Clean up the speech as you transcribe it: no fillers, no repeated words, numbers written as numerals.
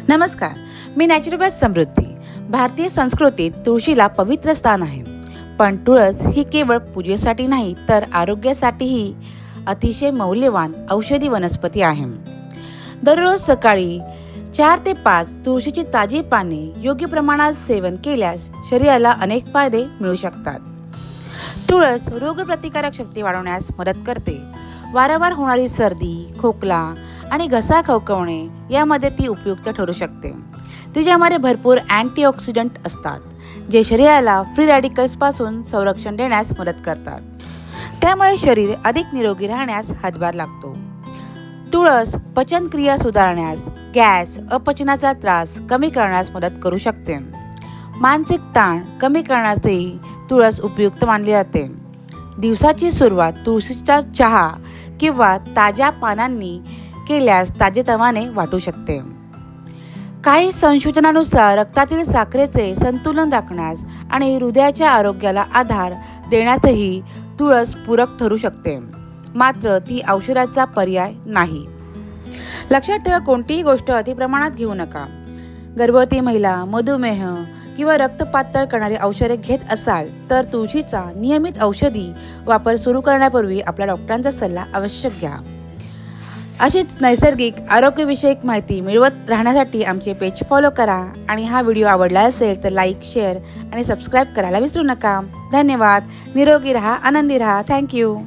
नमस्कार, मी नॅचरोपॅथ समृद्धी. भारतीय संस्कृतीत तुळशीला पवित्र स्थान आहे. पण तुळस ही केवळ पूजेसाठी नाही तर आरोग्यासाठीही अतिशय मौल्यवान औषधी वनस्पती आहे. दररोज सकाळी 4 ते 5 तुळशीची ताजी पाने योग्य प्रमाणात सेवन केल्यास शरीराला अनेक फायदे मिळू शकतात. तुळस रोगप्रतिकारक शक्ती वाढवण्यास मदत करते. वारंवार होणारी सर्दी, खोकला आणि घसा खवखवणे यामध्ये ती उपयुक्त ठरू शकते. तिच्यामध्ये भरपूर अँटीऑक्सिडंट असतात, जे शरीराला फ्री रॅडिकल्सपासून संरक्षण देण्यास मदत करतात. त्यामुळे शरीर अधिक निरोगी राहण्यास हातभार लागतो. तुळस पचनक्रिया सुधारण्यास, गॅस, अपचनाचा त्रास कमी करण्यास मदत करू शकते. मानसिक ताण कमी करण्यासही तुळस उपयुक्त मानली जाते. दिवसाची सुरुवात तुळशीचा चहा किंवा ताज्या पानांनी केल्यास ताजेतवाने वाटू शकते. काही संशोधनानुसार रक्तातील साखरेचे संतुलन राखण्यास आणि हृदयाच्या आरोग्याला आधार देण्यातही तुळस पूरक ठरू शकते. मात्र ती औषधाचा पर्याय नाही. लक्षात ठेवा, कोणतीही गोष्ट अतिप्रमाणात घेऊ नका. गर्भवती महिला, मधुमेह किंवा रक्त पातळ करणारी औषधे घेत असाल तर तुळशीचा नियमित औषधी वापर सुरू करण्यापूर्वी आपल्या डॉक्टरांचा सल्ला अवश्य घ्या. अशीच नैसर्गिक आरोग्यविषयक माहिती मिळवत राहण्यासाठी आमचे पेज फॉलो करा आणि हा व्हिडिओ आवडला असेल तर लाईक, शेअर आणि सबस्क्राईब करायला विसरू नका. धन्यवाद. निरोगी रहा, आनंदी रहा. थँक्यू.